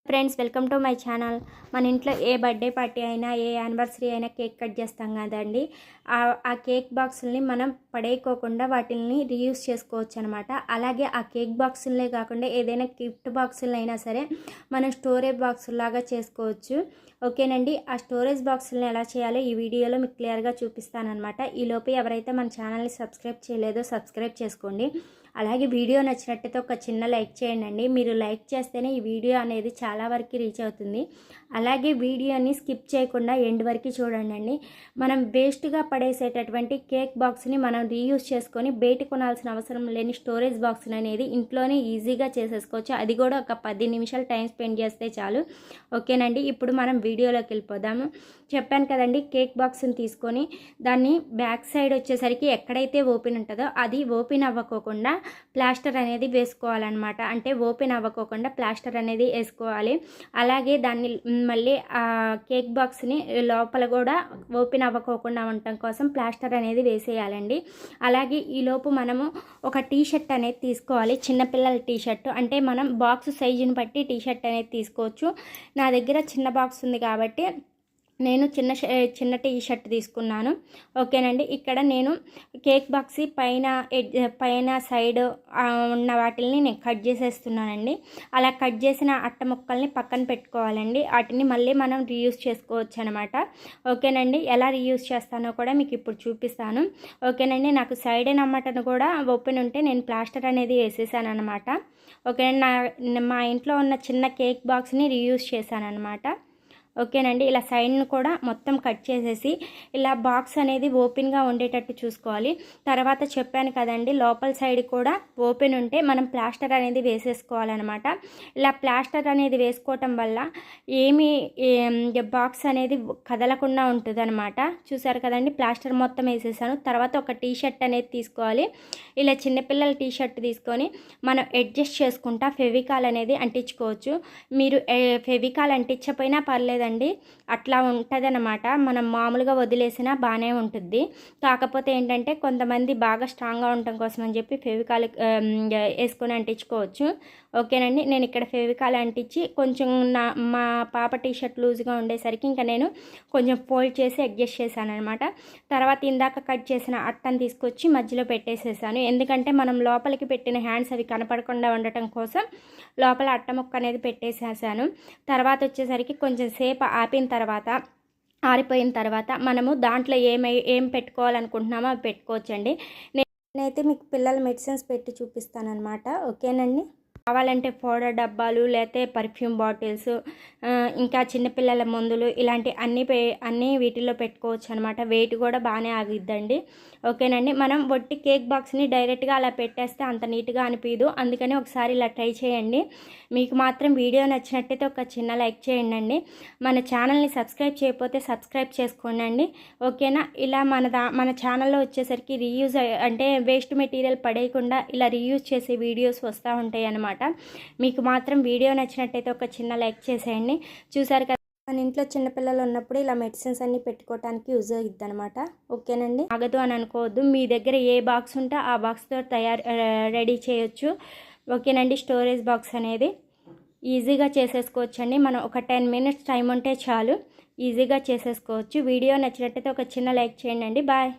Friends, welcome to my channel. మన ఇంట్లో ఏ birthday party అయినా, ఏ యానివర్సరీ అయినా కేక్ కట్ చేస్తాం కదండి. ఆ కేక్ బాక్సుల్ని మనం పడేయకోకుండా వాటిని రీయూస్ చేసుకోవచ్చు అనమాట. అలాగే ఆ కేక్ బాక్సులనే కాకుండా ఏదైనా గిఫ్ట్ బాక్సులు అయినా సరే మనం స్టోరేజ్ బాక్సులాగా చేసుకోవచ్చు. ఓకేనండి, ఆ స్టోరేజ్ బాక్సులను ఎలా చేయాలో ఈ వీడియోలో మీకు క్లియర్గా చూపిస్తానమాట. ఈలోపు ఎవరైతే మన ఛానల్ని సబ్స్క్రైబ్ చేయలేదో సబ్స్క్రైబ్ చేసుకోండి. అలాగే వీడియో నచ్చినట్టయితే ఒక చిన్న లైక్ చేయండి. మీరు లైక్ చేస్తేనే ఈ వీడియో అనేది చాలా వరకు రీచ్ అవుతుంది. అలాగే వీడియోని స్కిప్ చేయకుండా ఎండ్ వరకు చూడండి. మనం వేస్ట్గా పడేసేటటువంటి కేక్ బాక్స్ని మనం రీయూజ్ చేసుకొని బయట కొనాల్సిన అవసరం లేని స్టోరేజ్ బాక్స్ అనేది ఇంట్లోనే ఈజీగా చేసేసుకోవచ్చు. అది కూడా ఒక 10 నిమిషాలు టైం స్పెండ్ చేస్తే చాలు. ఓకేనండి, ఇప్పుడు మనం వీడియోలోకి వెళ్ళిపోదాము. చెప్పాను కదండి, కేక్ బాక్స్ని తీసుకొని దాన్ని బ్యాక్ సైడ్ వచ్చేసరికి ఎక్కడైతే ఓపెన్ ఉంటుందో అది ఓపెన్ అవ్వకోకుండా ప్లాస్టర్ అనేది వేసుకోవాలన్నమాట. అంటే ఓపెన్ అవ్వకోకుండా ప్లాస్టర్ అనేది వేసుకోవాలి. అలాగే దాన్ని మళ్ళీ ఆ కేక్ బాక్స్ని లోపల కూడా ఓపెన్ అవ్వకోకుండా ఉండటం కోసం ప్లాస్టర్ అనేది వేసేయాలండి. అలాగే ఈలోపు మనము ఒక టీషర్ట్ అనేది తీసుకోవాలి. చిన్నపిల్లల టీషర్ట్ అంటే మనం బాక్స్ సైజుని బట్టి టీషర్ట్ అనేది తీసుకోవచ్చు. నా దగ్గర చిన్న బాక్స్ ఉంది కాబట్టి నేను చిన్న టీ షర్ట్ తీసుకున్నాను. ఓకేనండి, ఇక్కడ నేను కేక్ బాక్స్ పైన సైడ్ ఉన్న వాటిని నేను కట్ చేసేస్తున్నానండి. అలా కట్ చేసిన అట్ట ముక్కల్ని పక్కన పెట్టుకోవాలండి. వాటిని మళ్ళీ మనం రీయూజ్ చేసుకోవచ్చు అనమాట. ఓకేనండి, ఎలా రీయూజ్ చేస్తానో కూడా మీకు ఇప్పుడు చూపిస్తాను. ఓకేనండి, నాకు సైడ్ నమ్మటను కూడా ఓపెన్ ఉంటే నేను ప్లాస్టర్ అనేది వేసేసాను అనమాట. ఓకేనండి, మా ఇంట్లో ఉన్న చిన్న కేక్ బాక్స్ని రీయూజ్ చేశాను అనమాట. ఓకేనండి, ఇలా సైడ్ను కూడా మొత్తం కట్ చేసేసి ఇలా బాక్స్ అనేది ఓపెన్గా ఉండేటట్టు చూసుకోవాలి. తర్వాత చెప్పాను కదండి, లోపల సైడ్ కూడా ఓపెన్ ఉంటే మనం ప్లాస్టర్ అనేది వేసేసుకోవాలన్నమాట. ఇలా ప్లాస్టర్ అనేది వేసుకోవటం వల్ల బాక్స్ అనేది కదలకుండా ఉంటుంది అనమాట. చూసారు కదండి, ప్లాస్టర్ మొత్తం వేసేసాను. తర్వాత ఒక టీ షర్ట్ అనేది తీసుకోవాలి. ఇలా చిన్నపిల్లల టీ షర్ట్ తీసుకొని మనం అడ్జస్ట్ చేసుకుంటా ఫెవికాల్ అనేది అంటించుకోవచ్చు. మీరు ఫెవికాల్ అంటించకపోయినా పర్లేదు, అట్లా ఉంటుంది అనమాట. మనం మామూలుగా వదిలేసినా బాగానే ఉంటుంది. కాకపోతే ఏంటంటే కొంతమంది బాగా స్ట్రాంగ్గా ఉండటం కోసం అని చెప్పి ఫెవికాల్ వేసుకొని అంటించుకోవచ్చు. ఓకేనండి, నేను ఇక్కడ ఫెవికాల్ అంటించి కొంచెం మా పాప టీషర్ట్ లూజ్గా ఉండేసరికి ఇంకా నేను కొంచెం ఫోల్డ్ చేసి అడ్జస్ట్ చేశాను అనమాట. తర్వాత ఇందాక కట్ చేసిన అట్టను తీసుకొచ్చి మధ్యలో పెట్టేసేసాను. ఎందుకంటే మనం లోపలికి పెట్టిన హ్యాండ్స్ అవి కనపడకుండా ఉండటం కోసం లోపల అట్ట ముక్క అనేది పెట్టేసేసాను. తర్వాత వచ్చేసరికి కొంచెం సేపు ఆరిపోయిన తర్వాత మనము దాంట్లో ఏం పెట్టుకోవాలనుకుంటున్నామో అవి పెట్టుకోవచ్చండి. నేనైతే మీకు పిల్లల మెడిసిన్స్ పెట్టి చూపిస్తానమాట. ఓకేనండి, కావాలంటే పౌడర్ డబ్బాలు లేకపోతే పర్ఫ్యూమ్ బాటిల్స్, ఇంకా చిన్నపిల్లల మందులు ఇలాంటి అన్నీ వీటిల్లో పెట్టుకోవచ్చు అనమాట. వెయిట్ కూడా బాగానే ఆగిద్దండి. ఓకేనండి, మనం వట్టి కేక్ బాక్స్ని డైరెక్ట్గా అలా పెట్టేస్తే అంత నీట్గా అనిపించదు. అందుకని ఒకసారి ఇలా ట్రై చేయండి. మీకు మాత్రం వీడియో నచ్చినట్టయితే ఒక చిన్న లైక్ చేయండి. మన ఛానల్ని సబ్స్క్రైబ్ చేయకపోతే సబ్స్క్రైబ్ చేసుకోండి. ఓకేనా, ఇలా మన ఛానల్లో వచ్చేసరికి రీయూజ్ అంటే వేస్ట్ మెటీరియల్ పడేయకుండా ఇలా రీయూజ్ చేసే వీడియోస్ వస్తూ ఉంటాయి అన్నమాట. మీకు మాత్రం వీడియో నచ్చినట్టయితే ఒక చిన్న లైక్ చేసేయండి. చూసారు కదా, మన ఇంట్లో చిన్నపిల్లలు ఉన్నప్పుడు ఇలా మెడిసిన్స్ అన్ని పెట్టుకోవడానికి యూజ్ అవుతుంది అనమాట. ఓకేనండి, ఆగదు అని అనుకోవద్దు. మీ దగ్గర ఏ బాక్స్ ఉంటే ఆ బాక్స్తో రెడీ చేయొచ్చు. ఓకేనండి, స్టోరేజ్ బాక్స్ అనేది ఈజీగా చేసేసుకోవచ్చండి. మనం ఒక 10 మినిట్స్ టైం ఉంటే చాలు, ఈజీగా చేసేసుకోవచ్చు. వీడియో నచ్చినట్టయితే ఒక చిన్న లైక్ చేయండి. బాయ్.